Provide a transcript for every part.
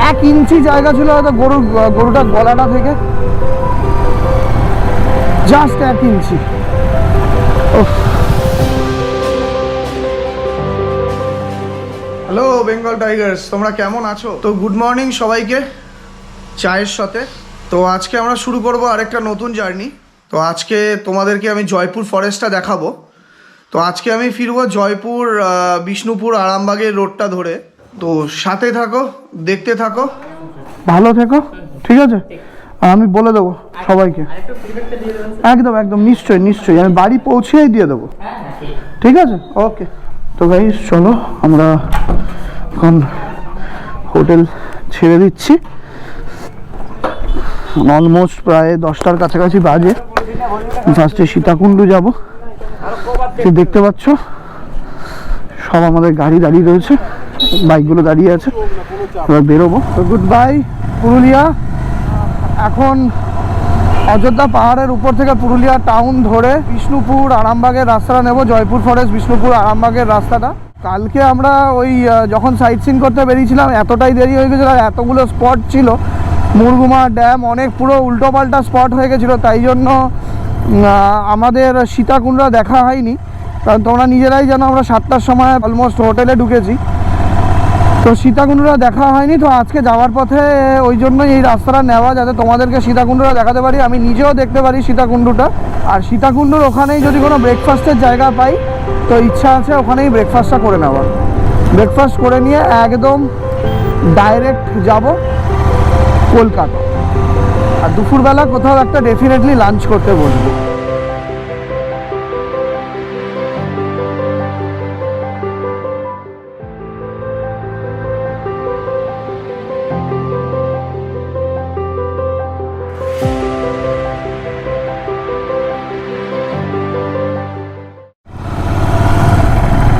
1 ইঞ্চি জায়গা ছিল হয়তো গরুটার গলাটা থেকে, জাস্ট 1 ইঞ্চি। হ্যালো বেঙ্গল টাইগার্স, তোমরা কেমন আছো? তো গুড মর্নিং সবাইকে চায়ের সাথে। তো আজকে আমরা শুরু করব আরেকটা নতুন জার্নি। তো আজকে তোমাদেরকে আমি জয়পুর ফরেস্টটা দেখাবো। তো আজকে আমি ফিরবো জয়পুর বিষ্ণুপুর আরামবাগের রোডটা ধরে। তো সাথে থাকো, দেখতে থাকো, ভালো থেকো, ঠিক আছে? আর আমি বলে দেবো সবাইকে, একদম একদম নিশ্চয়ই নিশ্চয়ই আমি বাড়ি পৌঁছেই দিয়ে দেবো, ঠিক আছে? ওকে। তো গাইস চলো, আমরা এখন হোটেল ছেড়ে দিচ্ছি। অলমোস্ট প্রায় 10টার কাছাকাছি বাজে। ফার্স্টে সীতাকুণ্ড যাব, দেখতে পাচ্ছ সব আমাদের গাড়ি দাঁড়িয়ে রয়েছে, বাইকগুলো দাঁড়িয়ে আছে, এবার বেরোবো। তো গুড বাই পুরুলিয়া। এখন অযোধ্যা পাহাড়ের উপর থেকে পুরুলিয়া টাউন ধরে বিষ্ণুপুর আরামবাগের রাস্তাটা নেব, জয়পুর ফরেস্ট বিষ্ণুপুর আরামবাগের রাস্তাটা। কালকে আমরা ওই যখন সাইট সিন করতে বেরিয়েছিলাম এতটাই দেরি হয়ে গেছিলো, আর এতগুলো স্পট ছিল, মুরগুমা ড্যাম, অনেক পুরো উল্টোপাল্টা স্পট হয়ে গেছিলো, তাই জন্য আমাদের সীতাকুণ্ড দেখা হয়নি। কারণ তোমরা নিজেরাই জানো আমরা 7টার সময় অলমোস্ট হোটেলে ঢুকেছি, তো সীতাকুণ্ডটা দেখা হয়নি। তো আজকে যাওয়ার পথে ওই জন্যই এই রাস্তাটা নেওয়া, যাতে তোমাদেরকে সীতাকুণ্ডটা দেখাতে পারি, আমি নিজেও দেখতে পারি সীতাকুণ্ডটা। আর সীতাকুণ্ডর ওখানেই যদি কোনো ব্রেকফাস্টের জায়গা পাই তো ইচ্ছা আছে ওখানেই ব্রেকফাস্টটা করে নেওয়ার। ব্রেকফাস্ট করে নিয়ে একদম ডাইরেক্ট যাব কলকাতা, আর দুপুরবেলা কোথাও একটা ডেফিনেটলি লাঞ্চ করতে বসবো।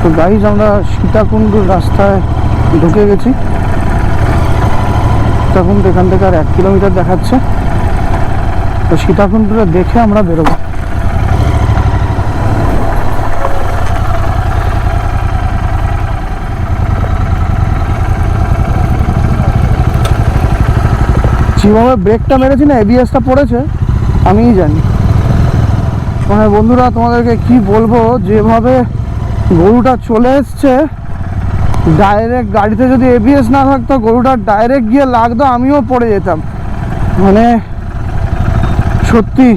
তো গাইজ আমরা সীতাকুণ্ডুর রাস্তায় ঢুকে গেছি। সীতাকুণ্ড এখান থেকে আর 1 কিলোমিটার দেখাচ্ছে। তো সীতাকুণ্ডটা দেখে আমরা বেরোবো। যেভাবে ব্রেকটা মেরেছি না, এবিএসটা পড়েছে আমিই জানি। মানে বন্ধুরা তোমাদেরকে কি বলবো, যেভাবে গরুটা চলে এসছে ডাইরেক্ট, গাড়িতে যদি এবিএস না থাকতো গরুটা ডাইরেক্ট গিয়ে লাগতো, আমিও পড়ে যেতাম। মানে সত্যি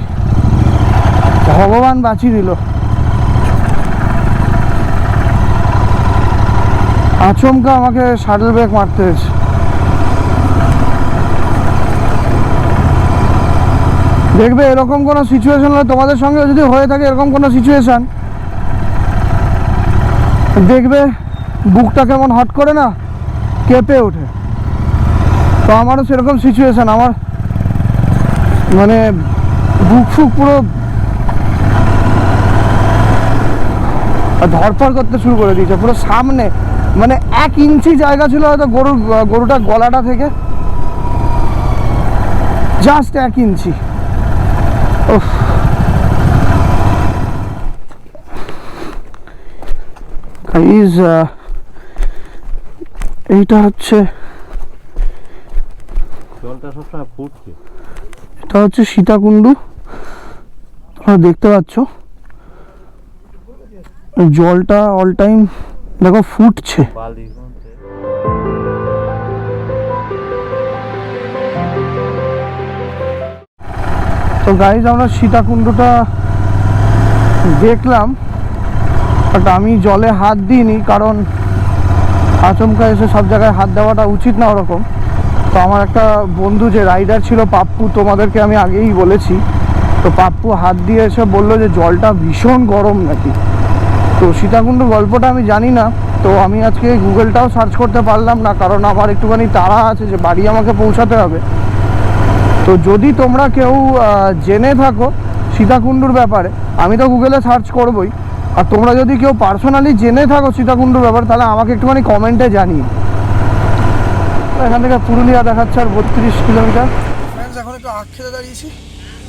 ভগবান বাঁচিয়ে দিল। আচমকা আমাকে শাটল ব্রেক মারতে হয়েছে। দেখবে এরকম কোনো সিচুয়েশন হলে, তোমাদের সঙ্গে যদি হয়ে থাকে এরকম কোনো সিচুয়েশন, দেখবে বুকটা কেমন হট করে না কেঁপে ওঠে। তো আমারও সেরকম সিচুয়েশান, আমার মানে বুক ফুক পুরো ধরফর করতে শুরু করে দিয়েছে পুরো সামনে। মানে 1 ইঞ্চি জায়গা ছিল হয়তো গরুটার গলাটা থেকে, জাস্ট 1 ইঞ্চি। ওফ, গাইজ এইটা হচ্ছে, এটা হচ্ছে সীতাকুণ্ড। তোমরা দেখতে পাচ্ছ জলটা অল টাইম দেখো ফুটছে। তো গাইজ আমরা সীতাকুণ্ডটা দেখলাম, বাট আমি জলে হাত দিইনি, কারণ আচমকা এসে সব জায়গায় হাত দেওয়াটা উচিত না ওরকম। তো আমার একটা বন্ধু যে রাইডার ছিল পাপ্পু, তোমাদেরকে আমি আগেই বলেছি, তো পাপ্পু হাত দিয়ে এসে বললো যে জলটা ভীষণ গরম নাকি। তো সীতাকুণ্ডর গল্পটা আমি জানি না, তো আমি আজকে গুগলটাও সার্চ করতে পারলাম না, কারণ আমার একটুখানি তাড়া আছে যে বাড়ি আমাকে পৌঁছাতে হবে। তো যদি তোমরা কেউ জেনে থাকো সীতাকুণ্ডুর ব্যাপারে, আমি তো গুগলে সার্চ করবই, আর তোমরা যদি কেউ পার্সোনালি জেনে থাকো সীতাকুণ্ডুর ব্যাপারে তাহলে আমাকে একটুখানি কমেন্টে জানিয়ে। এখান থেকে পুরুলিয়া দেখাচ্ছে আর 32 কিলোমিটার। ফ্রেন্ডস এখন একটু আখ খেতে দাঁড়িয়েছি,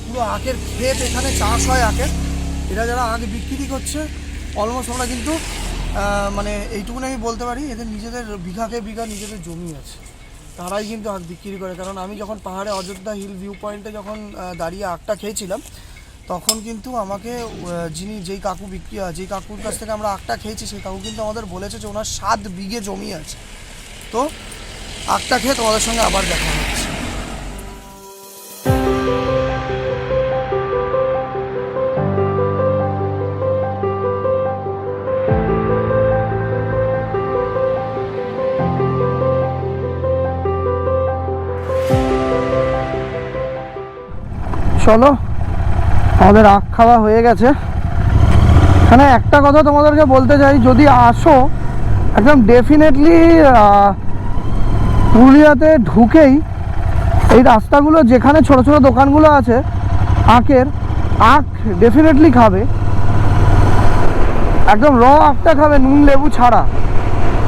পুরো আখের ক্ষেত, এখানে চাষ হয় আখের। এরা যারা আখ বিক্রি করছে অলমোস্ট আমরা কিন্তু মানে এইটুকুনি আমি বলতে পারি এদের নিজেদের বিঘাকে বিঘা নিজেদের জমি আছে। তারাই কিন্তু আখ বিক্রি করে। কারণ আমি যখন পাহাড়ে অযোধ্যা হিল ভিউ পয়েন্টে যখন দাঁড়িয়ে আখটা খেয়েছিলাম, তখন কিন্তু আমাকে যেই কাকুর কাছ থেকে আমরা আখটা খেয়েছি, সেই কাকু কিন্তু আমাদের বলেছে যে ওনার 7 বিঘে জমি আছে। তো আখটা খেয়ে তোমাদের সঙ্গে আবার দেখা হচ্ছে। চলো, আমাদের আখ খাওয়া হয়ে গেছে। এখানে একটা কথা তোমাদেরকে বলতে চাই, যদি আসো একদম ডেফিনেটলি পুরুলিয়াতে ঢুকেই এই রাস্তাগুলো যেখানে ছোট ছোট দোকানগুলো আছে আখ ডেফিনেটলি খাবে। একদম র আখটা খাবে, নুন লেবু ছাড়া।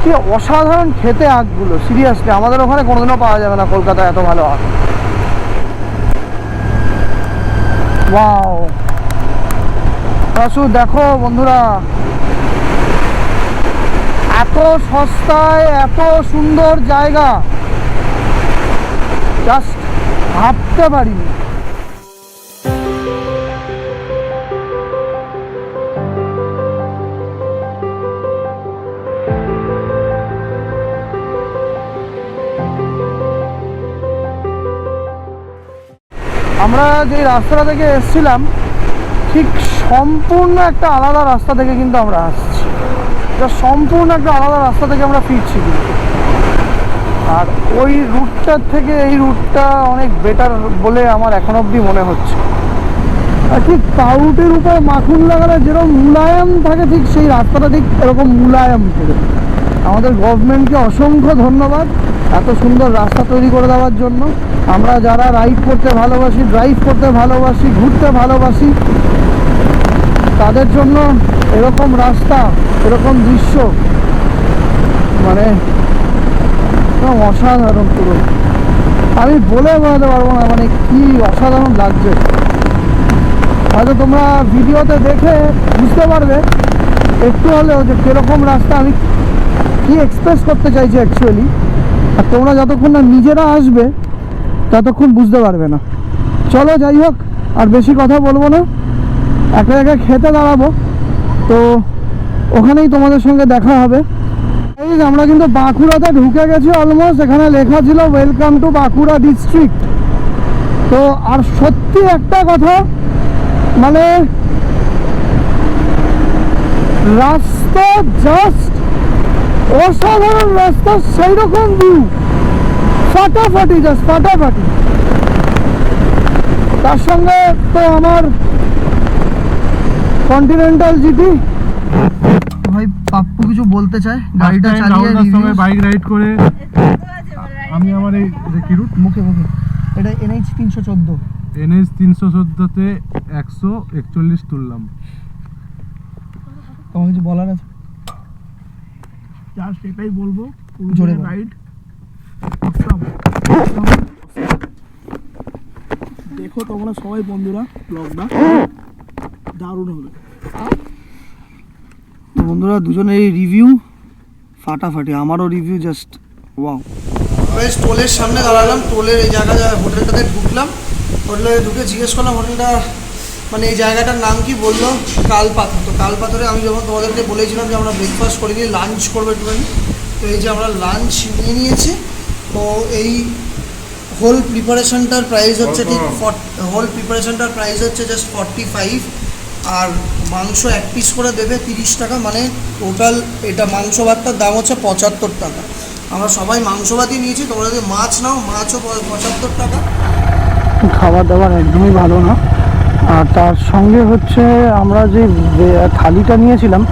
কি অসাধারণ খেতে আখগুলো, সিরিয়াসলি আমাদের ওখানে কোনোদিনও পাওয়া যাবে না কলকাতায় এত ভালো আখ। ওয়াও, শুধু দেখো বন্ধুরা, এত সস্তায় এত সুন্দর জায়গা জাস্ট ভাবতে পারিনি। আমরা যে রাস্তাটা থেকে এসেছিলাম ঠিক সম্পূর্ণ একটা আলাদা রাস্তা থেকে কিন্তু আমরা আসছি, সম্পূর্ণ একটা আলাদা রাস্তা থেকে আমরা ফিরছি কিন্তু। আর ওই রুটটার থেকে এই রুটটা অনেক বেটার বলে আমার এখন অবধি মনে হচ্ছে। আর ঠিক পাউরুটির উপর মাখন লাগালে যেরকম মুলায়ম থাকে, ঠিক সেই রাস্তাটা ঠিক এরকম মুলায়ম থাকে। আমাদের গভর্নমেন্টকে অসংখ্য ধন্যবাদ এত সুন্দর রাস্তা তৈরি করে দেওয়ার জন্য। আমরা যারা রাইড করতে ভালোবাসি, ড্রাইভ করতে ভালোবাসি, ঘুরতে ভালোবাসি, তাদের জন্য এরকম রাস্তা, এরকম দৃশ্য মানে অসাধারণ। পুরো আমি বলে বোঝাতে পারবো না মানে কি অসাধারণ লাগছে। হয়তো তোমরা ভিডিওতে দেখে বুঝতে পারবে একটু হলেও যে কীরকম রাস্তা আমি কি এক্সপ্রেস করতে চাইছি অ্যাকচুয়ালি। আর তোমরা যতক্ষণ না নিজেরা আসবে ততক্ষণ বুঝতে পারবে না। চলো যাই হোক, আর বেশি কথা বলবো না, একটা জায়গায় খেতে দাঁড়াবো, তো ওখানেই তোমাদের সঙ্গে দেখা হবে। এই আমরা কিন্তু বাঁকুড়াতে ঢুকে গেছি অলমোস্ট। এখানে লেখা ছিল ওয়েলকাম টু বাঁকুড়া ডিস্ট্রিক্ট। তো আর সত্যি একটা কথা, মানে রাস্তা জাস্ট অসাধারণ রাস্তা, সেই রকম ভিউ, ফাটাফাটি, জাস্ট ফাটাফাটি। তার সঙ্গে তো আমার কন্টিনেন্টাল জিটি। ভাই পাপ্পু কিছু বলতে চায়, গাড়িটা চালিয়ে সঙ্গে বাইক রাইড করে আমি আমার এই কি রুট মুখে এটা NH 314, NH 314 তে 141 তুললাম। তোমার কিছু বলার আছে? জাস্ট এটাই বলবো, জোরে রাইড দেখো তোমরা সবাই বন্ধুরা, ব্লগটা দারুণ হবে। তো বন্ধুরা দুজনের এই রিভিউ ফাটাফাটি, আমারও রিভিউ জাস্ট ওয়াও। টোলের সামনে দাঁড়ালাম, টোলের এই জায়গা হোটেলটাতে ঢুকলাম। হোটেলে ঢুকে জিজ্ঞেস করলাম হোটেলটা মানে এই জায়গাটার নাম কি, বললো কালপাথর। তো কালপাথরে আমি যখন তোমাদেরকে বলেছিলাম যে আমরা ব্রেকফাস্ট করে নিয়ে লাঞ্চ করবো একটুখানি, তো এই যে আমরা লাঞ্চ নিয়ে নিয়েছি। তো এই হোল প্রিপারেশনটার প্রাইস হচ্ছে ঠিক জাস্ট 45। আর মাংস 1 পিস করে দেবে 30 টাকা, মানে টোটাল এটা মাংস ভাতটার দাম হচ্ছে 75 টাকা। আমরা সবাই মাংস ভাতই নিয়েছি, তোমরা যদি মাছ নাও মাছও 75 টাকা। খাবার দাবার একদমই ভালো না। আর তার সঙ্গে হচ্ছে আমরা যে থালিটা নিয়েছিলাম,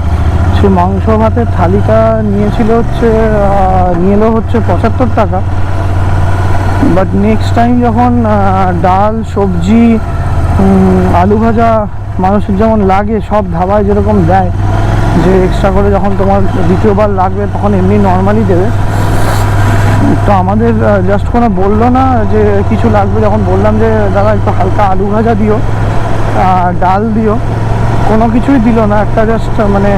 সেই মাংস ভাতের থালিটা নিয়ে এলো হচ্ছে 75 টাকা। বাট নেক্সট টাইম যখন ডাল, সবজি, আলু ভাজা মানুষের যেমন লাগে, সব ধাবায় যেরকম দেয়, যে এক্সট্রা করে যখন তোমার দ্বিতীয়বার লাগবে তখন এমনি নর্মালি দেবে। তো আমাদের জাস্ট কোনো বললো না যে কিছু লাগবে। যখন বললাম যে দাদা একটু হালকা আলু ভাজা দিও, ডাল দিও, কোনো কিছুই দিল না। একটা জাস্ট মানে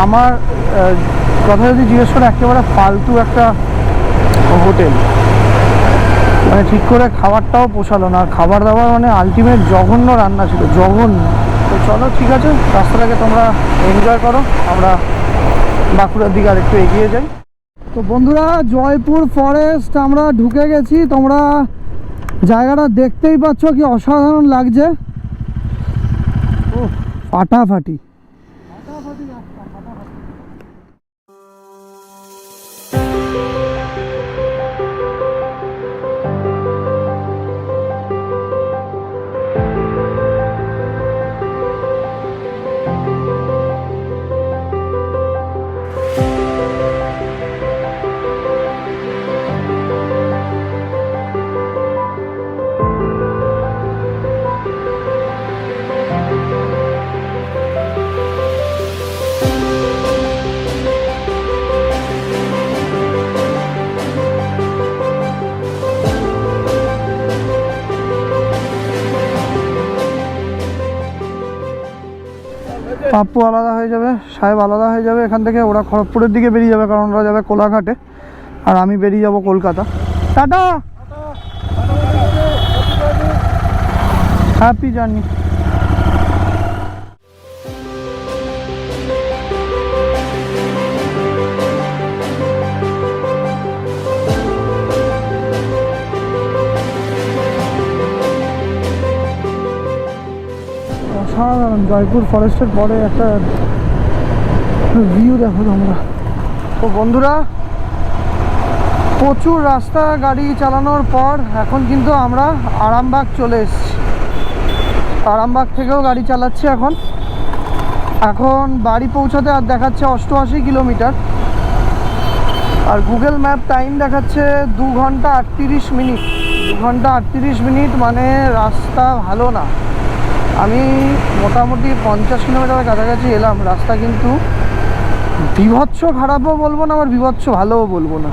আমার কথা যদি জিজ্ঞেস করে একেবারে ফালতু একটা হোটেল, মানে ঠিক করে খাবারটাও পোষালো না। আর খাবার দাবার মানে আলটিমেট জঘন্য রান্না ছিল, জঘন্য। তো চলো ঠিক আছে, রাস্তাটাকে তোমরা এনজয় করো, আমরা বাঁকুড়ার দিকে আর একটু এগিয়ে যাই। তো বন্ধুরা, জয়পুর ফরেস্ট আমরা ঢুকে গেছি। তোমরা জায়গাটা দেখতেই পাচ্ছ কি অসাধারণ লাগছে। ও ফাটাফাটি। পাপ্পু আলাদা হয়ে যাবে, সাহেব আলাদা হয়ে যাবে এখান থেকে। ওরা খড়গপুরের দিকে বেরিয়ে যাবে, কারণ ওরা যাবে কোলাঘাটে, আর আমি বেরিয়ে যাব কলকাতা। Tata, happy journey. অসাধারণ জয়পুর ফরেস্টের পরে একটা ভিউ দেখো তোমরা। তো বন্ধুরা, প্রচুর রাস্তা গাড়ি চালানোর পর এখন কিন্তু আমরা আরামবাগ চলে এসেছি। আরামবাগ থেকেও গাড়ি চালাচ্ছি এখন বাড়ি পৌঁছাতে আর দেখাচ্ছে 88 কিলোমিটার, আর গুগল ম্যাপ টাইম দেখাচ্ছে 2 ঘন্টা 38 মিনিট। 2 ঘন্টা 38 মিনিট মানে রাস্তা ভালো না। আমি মোটামুটি 50 কিলোমিটারের কাছাকাছি এলাম। রাস্তা কিন্তু বিভৎস খারাপও বলবো না, আবার বিভৎস ভালোও বলবো না,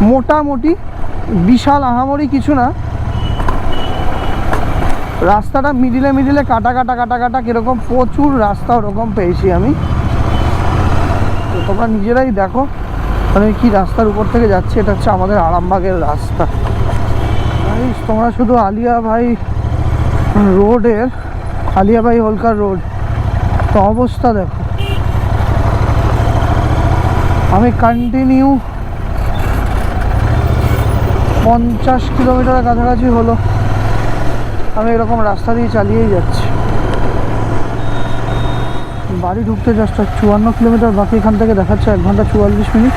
মোটামুটি। বিশাল আহামরি কিছু না। রাস্তাটা মিডিলে মিডিলে কাটা কাটা কাটা কাটা কীরকম, প্রচুর রাস্তা ওরকম পেয়েছি আমি। তো তোমরা নিজেরাই দেখো আমি কি রাস্তার উপর থেকে যাচ্ছি। এটা হচ্ছে আমাদের আরামবাগের রাস্তা। তোমরা শুধু আলিয়া ভাই রোডের, আলিয়া ভাই হোলকার রোড তো অবস্থা দেখো। আমি কন্টিনিউ 50 কিলোমিটারের কাছাকাছি হলো আমি এরকম রাস্তা দিয়ে চালিয়েই যাচ্ছি। বাড়ি ঢুকতে জাস্ট 54 কিলোমিটার বাকি। এখান থেকে দেখাচ্ছে 1 ঘন্টা 44 মিনিট।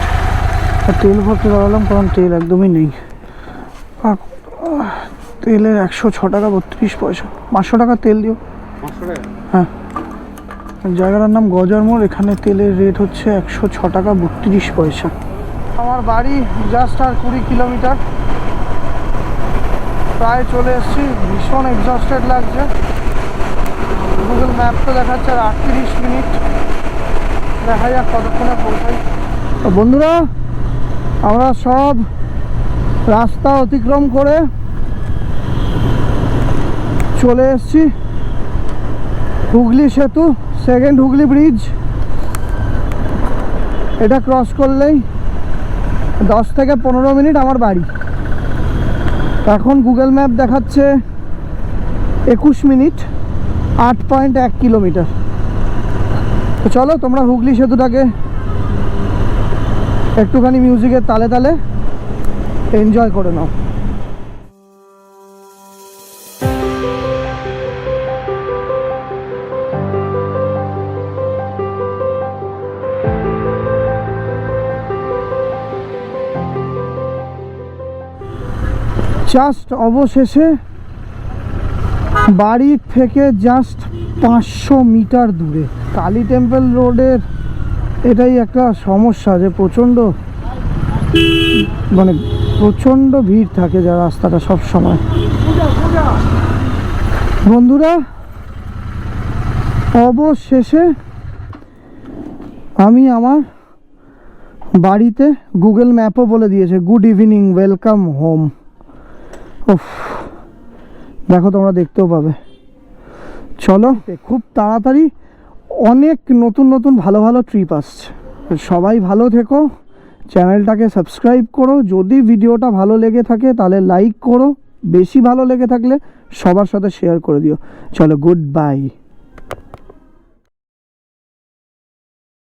আর তেল ভরতে দাঁড়ালাম, কারণ তেল একদমই নেই। তেলের 106 টাকা 32 পয়সা। 500 টাকা তেল দিও। হ্যাঁ, জায়গাটার নাম গজার মোড়। এখানে তেলের রেট হচ্ছে 106 টাকা 32 পয়সা। আমার বাড়ি জাস্ট আর 20 কিলোমিটার, প্রায় চলে এসেছি। ভীষণ এক্সস্টেড লাগছে। গুগল ম্যাপ তো দেখাচ্ছে আর 38 মিনিট। দেখা যাক কতক্ষণে পৌঁছাই। তো বন্ধুরা, আমরা সব রাস্তা অতিক্রম করে চলে এসেছি হুগলি সেতু, সেকেন্ড হুগলি ব্রিজ। এটা ক্রস করলেই 10 থেকে 15 মিনিট আমার বাড়ি। এখন গুগল ম্যাপ দেখাচ্ছে 21 মিনিট, 8.1 কিলোমিটার। তো চলো তোমরা হুগলি সেতুটাকে একটুখানি মিউজিকের তালে তালে এনজয় করে নাও। জাস্ট অবশেষে বাড়ি থেকে জাস্ট 500 মিটার দূরে কালী টেম্পল রোডের এটাই একটা সমস্যা, যে প্রচণ্ড ভিড় থাকে যা রাস্তাটা সব সময়। বন্ধুরা, অবশেষে আমি আমার বাড়িতে, গুগল ম্যাপও বলে দিয়েছে গুড ইভিনিং, ওয়েলকাম হোম। উফ, দেখো তোমরা দেখতেও পাবে। চলো, খুব তাড়াতাড়ি অনেক নতুন নতুন ভালো ভালো ট্রিপ আসছে। সবাই ভালো থেকো, চ্যানেলটাকে সাবস্ক্রাইব করো। যদি ভিডিওটা ভালো লেগে থাকে তাহলে লাইক করো, বেশি ভালো লেগে থাকলে সবার সাথে শেয়ার করে দিও। চলো, গুড বাই।